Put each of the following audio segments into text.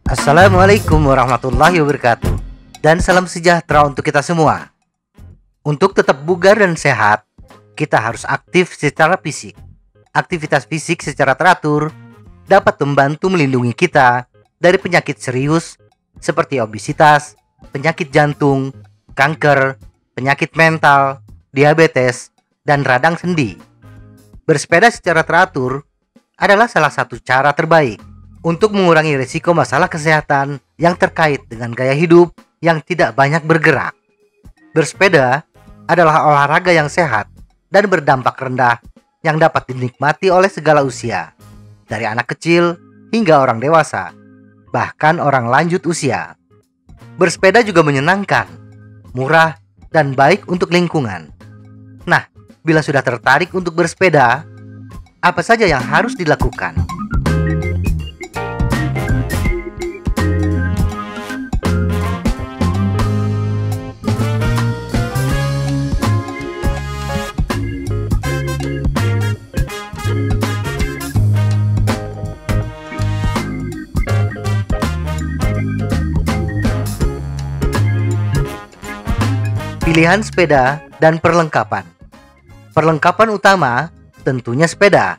Assalamualaikum warahmatullahi wabarakatuh. Dan salam sejahtera untuk kita semua. Untuk tetap bugar dan sehat, kita harus aktif secara fisik. Aktivitas fisik secara teratur dapat membantu melindungi kita dari penyakit serius seperti obesitas, penyakit jantung, kanker, penyakit mental, diabetes, dan radang sendi. Bersepeda secara teratur adalah salah satu cara terbaik untuk mengurangi risiko masalah kesehatan yang terkait dengan gaya hidup yang tidak banyak bergerak. Bersepeda adalah olahraga yang sehat dan berdampak rendah yang dapat dinikmati oleh segala usia, dari anak kecil hingga orang dewasa, bahkan orang lanjut usia. Bersepeda juga menyenangkan, murah, dan baik untuk lingkungan. Nah, bila sudah tertarik untuk bersepeda, apa saja yang harus dilakukan? Pilihan sepeda dan perlengkapan. Perlengkapan utama tentunya sepeda.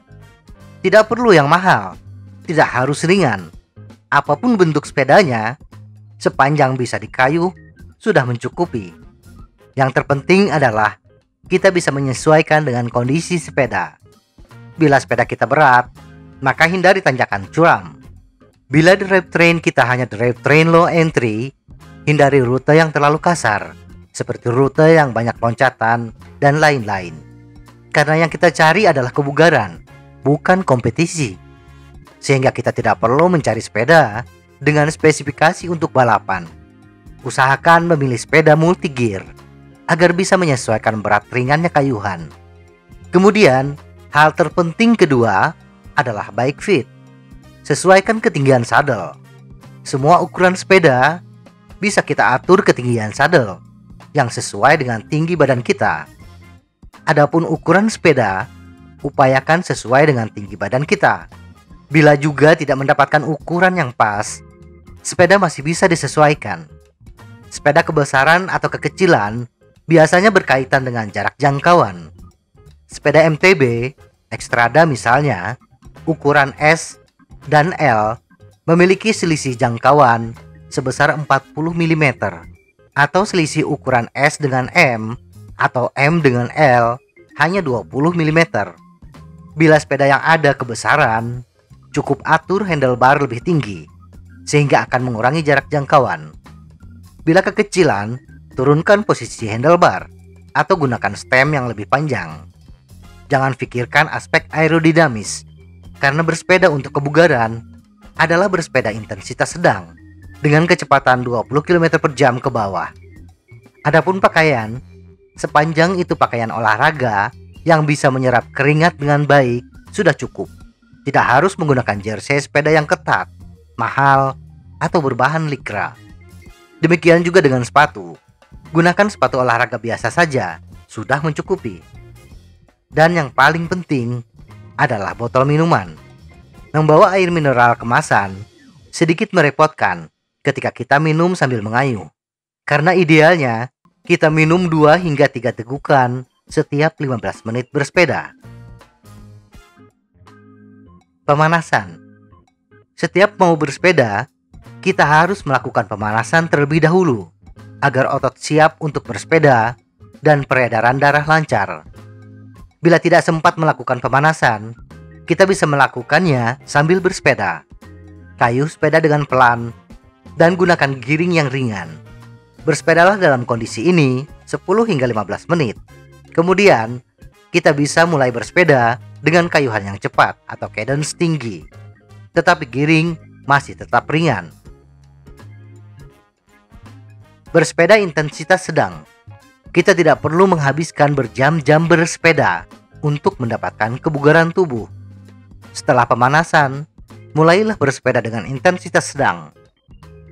Tidak perlu yang mahal, tidak harus ringan. Apapun bentuk sepedanya, sepanjang bisa di kayu, sudah mencukupi. Yang terpenting adalah kita bisa menyesuaikan dengan kondisi sepeda. Bila sepeda kita berat, maka hindari tanjakan curam. Bila drivetrain kita hanya drivetrain low entry, hindari rute yang terlalu kasar, seperti rute yang banyak loncatan dan lain-lain. Karena yang kita cari adalah kebugaran, bukan kompetisi. Sehingga kita tidak perlu mencari sepeda dengan spesifikasi untuk balapan. Usahakan memilih sepeda multigear agar bisa menyesuaikan berat ringannya kayuhan. Kemudian, hal terpenting kedua adalah bike fit. Sesuaikan ketinggian sadel. Semua ukuran sepeda bisa kita atur ketinggian sadel yang sesuai dengan tinggi badan kita. Adapun ukuran sepeda, upayakan sesuai dengan tinggi badan kita. Bila juga tidak mendapatkan ukuran yang pas, sepeda masih bisa disesuaikan. Sepeda kebesaran atau kekecilan biasanya berkaitan dengan jarak jangkauan. Sepeda MTB, Xtrada misalnya, ukuran S dan L memiliki selisih jangkauan sebesar 40 mm. Atau selisih ukuran S dengan M atau M dengan L hanya 20 mm. Bila sepeda yang ada kebesaran, cukup atur handlebar lebih tinggi, sehingga akan mengurangi jarak jangkauan. Bila kekecilan, turunkan posisi handlebar atau gunakan stem yang lebih panjang. Jangan pikirkan aspek aerodinamis, karena bersepeda untuk kebugaran adalah bersepeda intensitas sedang dengan kecepatan 20 km per jam ke bawah. Adapun pakaian, sepanjang itu pakaian olahraga yang bisa menyerap keringat dengan baik sudah cukup. Tidak harus menggunakan jersey sepeda yang ketat, mahal, atau berbahan likra. Demikian juga dengan sepatu. Gunakan sepatu olahraga biasa saja, sudah mencukupi. Dan yang paling penting adalah botol minuman. Membawa air mineral kemasan sedikit merepotkan ketika kita minum sambil mengayuh. Karena idealnya kita minum 2 hingga 3 tegukan setiap 15 menit bersepeda. Pemanasan. Setiap mau bersepeda, kita harus melakukan pemanasan terlebih dahulu agar otot siap untuk bersepeda dan peredaran darah lancar. Bila tidak sempat melakukan pemanasan, kita bisa melakukannya sambil bersepeda. Kayuh sepeda dengan pelan dan gunakan giring yang ringan. Bersepedalah dalam kondisi ini 10 hingga 15 menit. Kemudian, kita bisa mulai bersepeda dengan kayuhan yang cepat atau cadence tinggi. Tetapi giring masih tetap ringan. Bersepeda intensitas sedang. Kita tidak perlu menghabiskan berjam-jam bersepeda untuk mendapatkan kebugaran tubuh. Setelah pemanasan, mulailah bersepeda dengan intensitas sedang.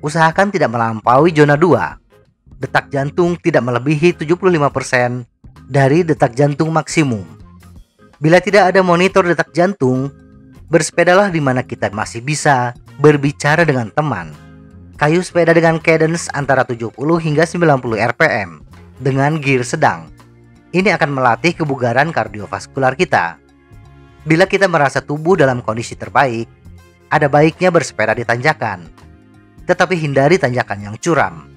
Usahakan tidak melampaui zona 2. Detak jantung tidak melebihi 75% dari detak jantung maksimum. Bila tidak ada monitor detak jantung, bersepedalah di mana kita masih bisa berbicara dengan teman. Kayu sepeda dengan cadence antara 70 hingga 90 rpm dengan gear sedang. Ini akan melatih kebugaran kardiovaskular kita. Bila kita merasa tubuh dalam kondisi terbaik, ada baiknya bersepeda di tanjakan. Tetapi hindari tanjakan yang curam.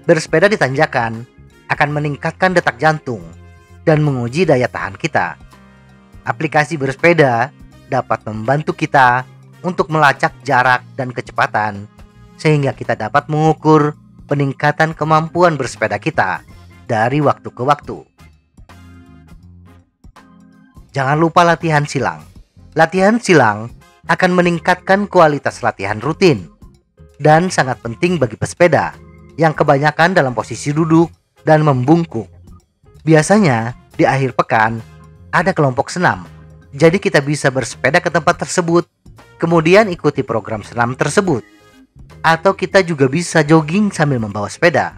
Bersepeda di tanjakan akan meningkatkan detak jantung dan menguji daya tahan kita. Aplikasi bersepeda dapat membantu kita untuk melacak jarak dan kecepatan, sehingga kita dapat mengukur peningkatan kemampuan bersepeda kita dari waktu ke waktu. Jangan lupa latihan silang. Latihan silang akan meningkatkan kualitas latihan rutin dan sangat penting bagi pesepeda yang kebanyakan dalam posisi duduk dan membungkuk. Biasanya di akhir pekan ada kelompok senam, jadi kita bisa bersepeda ke tempat tersebut, kemudian ikuti program senam tersebut. Atau kita juga bisa jogging sambil membawa sepeda.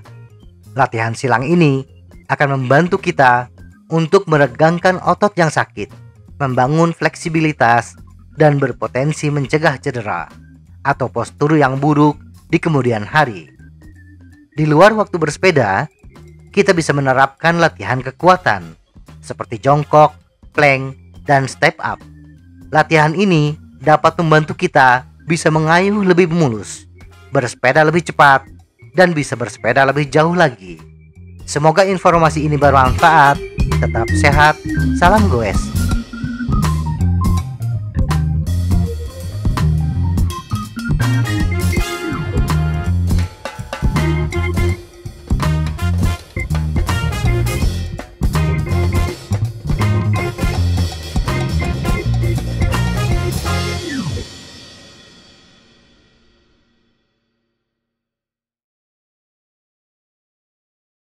Latihan silang ini akan membantu kita untuk meregangkan otot yang sakit, membangun fleksibilitas, dan berpotensi mencegah cedera atau postur yang buruk di kemudian hari. Di luar waktu bersepeda, kita bisa menerapkan latihan kekuatan seperti jongkok, plank, dan step up. Latihan ini dapat membantu kita bisa mengayuh lebih mulus, bersepeda lebih cepat, dan bisa bersepeda lebih jauh lagi. Semoga informasi ini bermanfaat. Tetap sehat, salam goes.